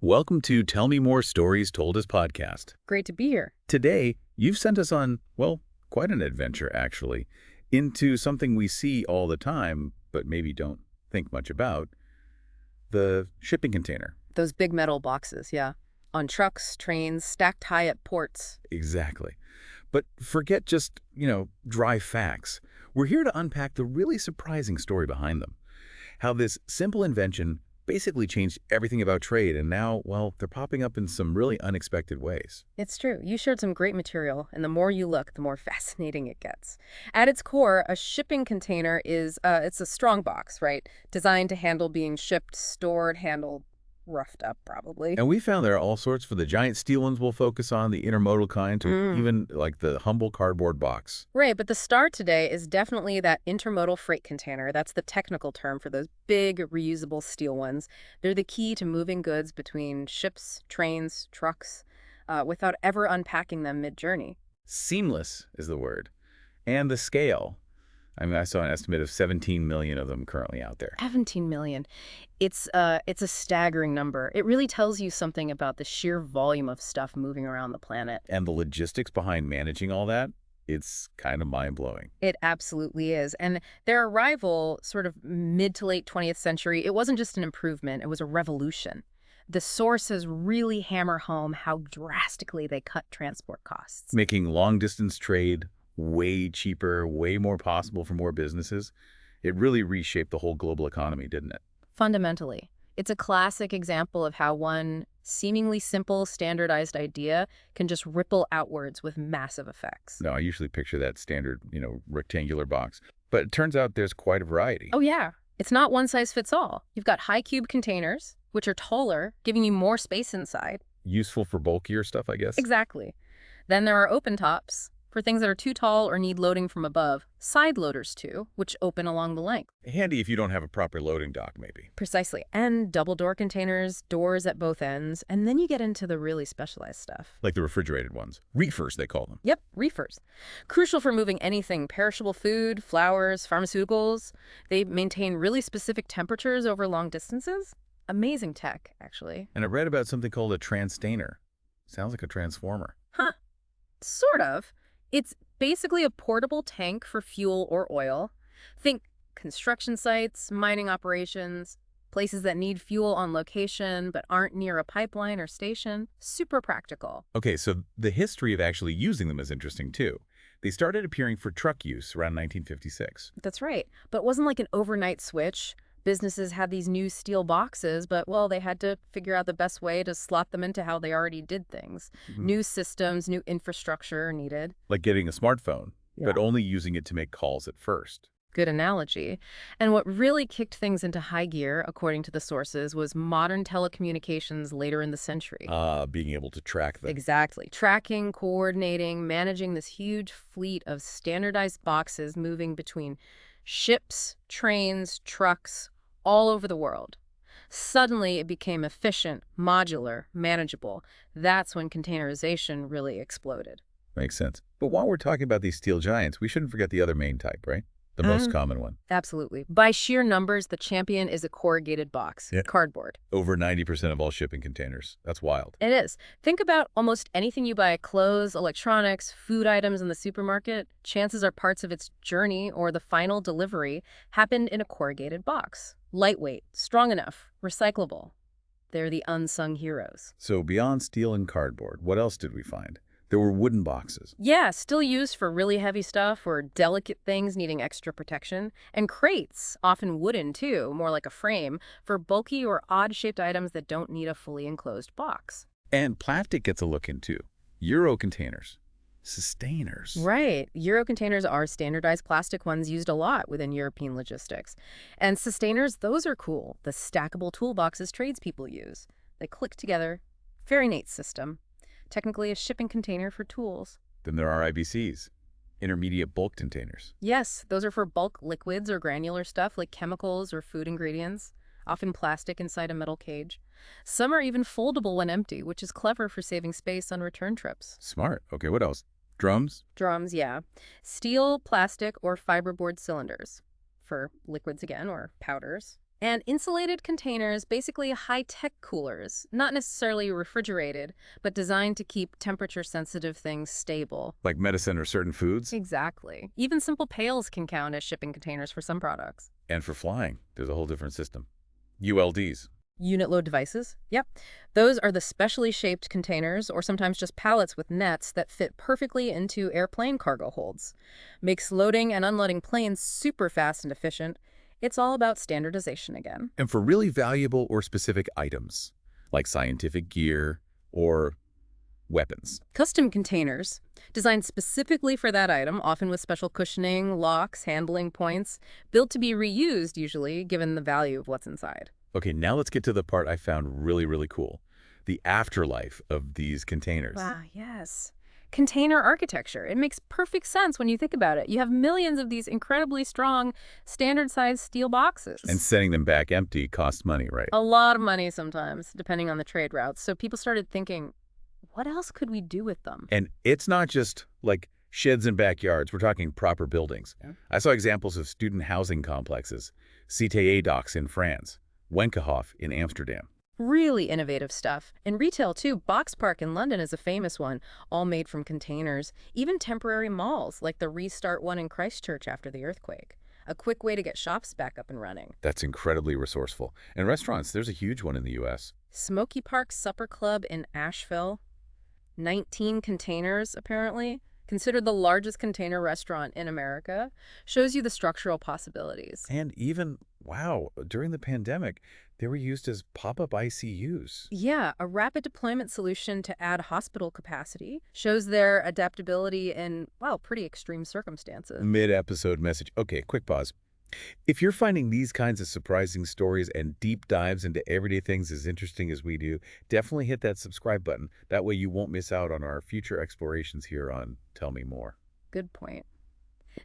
Welcome to Tell Me More Stories Told As podcast. Great to be here. Today, you've sent us on, well, quite an adventure, actually, into something we see all the time, but maybe don't think much about, the shipping container. Those big metal boxes, yeah. On trucks, trains, stacked high at ports. Exactly. But forget just, dry facts. We're here to unpack the really surprising story behind them. How this simple invention basically changed everything about trade, and now, well, they're popping up in some really unexpected ways. It's true. You shared some great material, and the more you look, the more fascinating it gets. At its core, a shipping container is, it's a strong box, right? Designed to handle being shipped, stored, handled, roughed up, probably. And we found there are all sorts, for the giant steel ones we'll focus on, the intermodal kind, to even like the humble cardboard box. Right, but the star today is definitely that intermodal freight container. That's the technical term for those big, reusable steel ones. They're the key to moving goods between ships, trains, trucks, without ever unpacking them mid-journey. Seamless is the word. And the scale. I mean, I saw an estimate of 17 million of them currently out there. 17 million. It's a staggering number. It really tells you something about the sheer volume of stuff moving around the planet. And the logistics behind managing all that, it's kind of mind-blowing. It absolutely is. And their arrival, sort of mid to late 20th century, it wasn't just an improvement, it was a revolution. The sources really hammer home how drastically they cut transport costs. Making long-distance trade way cheaper, way more possible for more businesses. It really reshaped the whole global economy, didn't it? Fundamentally, it's a classic example of how one seemingly simple, standardized idea can just ripple outwards with massive effects. No, I usually picture that standard, rectangular box. But it turns out there's quite a variety. Oh, yeah. It's not one size fits all. You've got high cube containers, which are taller, giving you more space inside. Useful for bulkier stuff, I guess. Exactly. Then there are open tops, for things that are too tall or need loading from above. Side loaders, too, which open along the length. Handy if you don't have a proper loading dock, maybe. Precisely. And double-door containers, doors at both ends, and then you get into the really specialized stuff. Like the refrigerated ones. Reefers, they call them. Yep, reefers. Crucial for moving anything, perishable food, flowers, pharmaceuticals. They maintain really specific temperatures over long distances. Amazing tech, actually. And I read about something called a transstainer. Sounds like a transformer. Huh. Sort of. It's basically a portable tank for fuel or oil. Think construction sites, mining operations, places that need fuel on location but aren't near a pipeline or station. Super practical. Okay, so the history of actually using them is interesting, too. They started appearing for truck use around 1956. That's right. But it wasn't like an overnight switch. Businesses had these new steel boxes, but, well, they had to figure out the best way to slot them into how they already did things. New systems, new infrastructure needed. Like getting a smartphone, Yeah. but only using it to make calls at first. Good analogy. And what really kicked things into high gear, according to the sources, was modern telecommunications later in the century. Being able to track them. Exactly. Tracking, coordinating, managing this huge fleet of standardized boxes moving between ships, trains, trucks, all over the world. Suddenly, it became efficient, modular, manageable. That's when containerization really exploded. Makes sense. But while we're talking about these steel giants, we shouldn't forget the other main type, right? The most common one. Absolutely. By sheer numbers, the champion is a corrugated box, cardboard. Over 90% of all shipping containers. That's wild. It is. Think about almost anything you buy, clothes, electronics, food items in the supermarket. Chances are parts of its journey or the final delivery happened in a corrugated box. Lightweight, strong enough, recyclable. They're the unsung heroes. So beyond steel and cardboard, what else did we find? There were wooden boxes. Yeah, still used for really heavy stuff or delicate things needing extra protection. And crates, often wooden too, more like a frame, for bulky or odd-shaped items that don't need a fully enclosed box. And plastic gets a look in too. Euro containers. Sustainers. Right. Euro containers are standardized plastic ones used a lot within European logistics. And sustainers, those are cool. The stackable toolboxes tradespeople use. They click together. Very neat system. Technically a shipping container for tools. Then there are IBCs, intermediate bulk containers. Yes, those are for bulk liquids or granular stuff like chemicals or food ingredients, often plastic inside a metal cage. Some are even foldable when empty, which is clever for saving space on return trips. Smart. Okay, what else? Drums? Drums, yeah. Steel, plastic, or fiberboard cylinders for liquids again, or powders. And insulated containers, basically high-tech coolers, not necessarily refrigerated, but designed to keep temperature-sensitive things stable. Like medicine or certain foods. Exactly. Even simple pails can count as shipping containers for some products. And for flying, there's a whole different system. ULDs. Unit load devices? Yep. Those are the specially shaped containers, or sometimes just pallets with nets that fit perfectly into airplane cargo holds. Makes loading and unloading planes super fast and efficient. It's all about standardization again. And for really valuable or specific items, like scientific gear or weapons. Custom containers, designed specifically for that item, often with special cushioning, locks, handling points, built to be reused usually, given the value of what's inside. Okay, now let's get to the part I found really, really cool. The afterlife of these containers. Wow, yes. Container architecture. It makes perfect sense when you think about it. You have millions of these incredibly strong, standard-sized steel boxes. And sending them back empty costs money, right? A lot of money sometimes, depending on the trade routes. So people started thinking, what else could we do with them? And it's not just like sheds and backyards. We're talking proper buildings. Yeah. I saw examples of student housing complexes, CTA docks in France, Wenkehof in Amsterdam. Really innovative stuff. In retail, too, Box Park in London is a famous one, all made from containers. Even temporary malls, like the Restart one in Christchurch after the earthquake. A quick way to get shops back up and running. That's incredibly resourceful. And restaurants, there's a huge one in the U.S. Smoky Park Supper Club in Asheville. 19 containers, apparently. Considered the largest container restaurant in America. Shows you the structural possibilities. And even, wow, during the pandemic, they were used as pop-up ICUs. Yeah, a rapid deployment solution to add hospital capacity. Shows their adaptability in, well, pretty extreme circumstances. Mid-episode message. Okay, quick pause. If you're finding these kinds of surprising stories and deep dives into everyday things as interesting as we do, definitely hit that subscribe button. That way you won't miss out on our future explorations here on Tell Me More. Good point.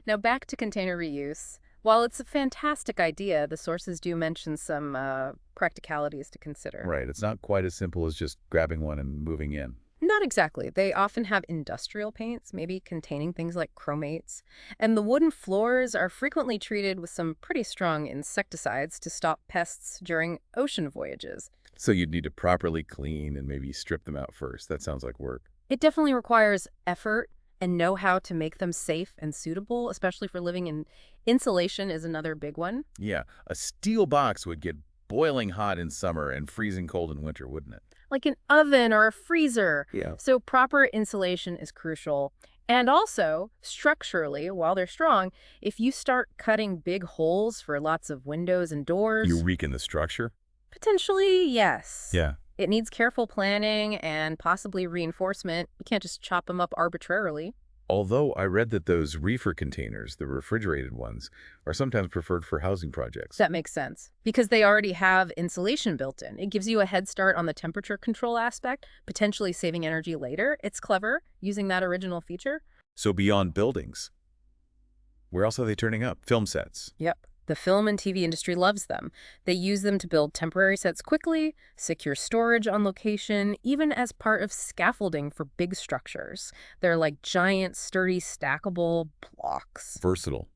Now back to container reuse. While it's a fantastic idea, the sources do mention some practicalities to consider. Right, it's not quite as simple as just grabbing one and moving in. Not exactly. They often have industrial paints, maybe containing things like chromates. And the wooden floors are frequently treated with some pretty strong insecticides to stop pests during ocean voyages. So you'd need to properly clean and maybe strip them out first. That sounds like work. It definitely requires effort and know-how to make them safe and suitable, especially for living in. Insulation is another big one. Yeah, a steel box would get boiling hot in summer and freezing cold in winter, wouldn't it? Like an oven or a freezer. Yeah. So proper insulation is crucial. And also, structurally, while they're strong, if you start cutting big holes for lots of windows and doors... You weaken the structure? Potentially, yes. Yeah. It needs careful planning and possibly reinforcement. You can't just chop them up arbitrarily. Although I read that those reefer containers, the refrigerated ones, are sometimes preferred for housing projects. That makes sense. Because they already have insulation built in. It gives you a head start on the temperature control aspect, potentially saving energy later. It's clever, using that original feature. So beyond buildings, where else are they turning up? Film sets. Yep. The film and TV industry loves them. They use them to build temporary sets quickly, secure storage on location, even as part of scaffolding for big structures. They're like giant, sturdy, stackable blocks. Versatile.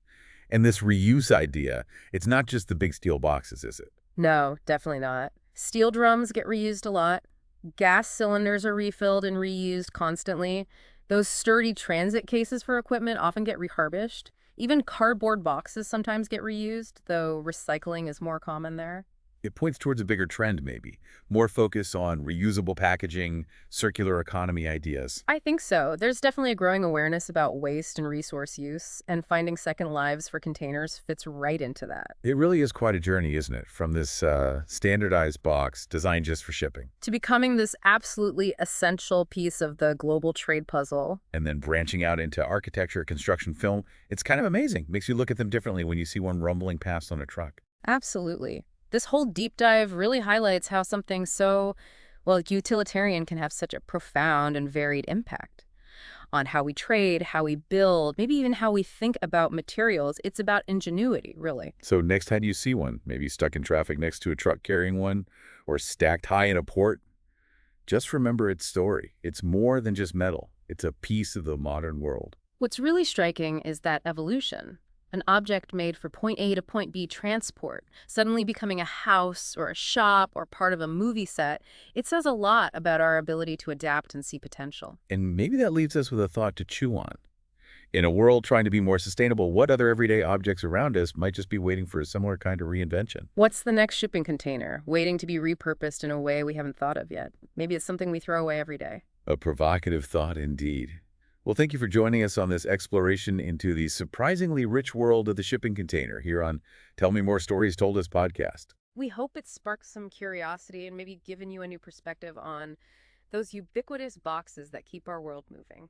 And this reuse idea, it's not just the big steel boxes, is it? No, definitely not. Steel drums get reused a lot. Gas cylinders are refilled and reused constantly. Those sturdy transit cases for equipment often get refurbished. Even cardboard boxes sometimes get reused, though recycling is more common there. It points towards a bigger trend, maybe. More focus on reusable packaging, circular economy ideas. I think so. There's definitely a growing awareness about waste and resource use, and finding second lives for containers fits right into that. It really is quite a journey, isn't it? From this standardized box designed just for shipping. To becoming this absolutely essential piece of the global trade puzzle. And then branching out into architecture, construction, film. It's kind of amazing. Makes you look at them differently when you see one rumbling past on a truck. Absolutely. This whole deep dive really highlights how something so, well, utilitarian can have such a profound and varied impact on how we trade, how we build, maybe even how we think about materials. It's about ingenuity, really. So next time you see one, maybe stuck in traffic next to a truck carrying one, or stacked high in a port, just remember its story. It's more than just metal. It's a piece of the modern world. What's really striking is that evolution. An object made for point A to point B transport, suddenly becoming a house or a shop or part of a movie set, it says a lot about our ability to adapt and see potential. And maybe that leaves us with a thought to chew on. In a world trying to be more sustainable, what other everyday objects around us might just be waiting for a similar kind of reinvention? What's the next shipping container, waiting to be repurposed in a way we haven't thought of yet? Maybe it's something we throw away every day. A provocative thought indeed. Well, thank you for joining us on this exploration into the surprisingly rich world of the shipping container here on Tell Me More Stories Told Us podcast. We hope it sparked some curiosity and maybe given you a new perspective on those ubiquitous boxes that keep our world moving.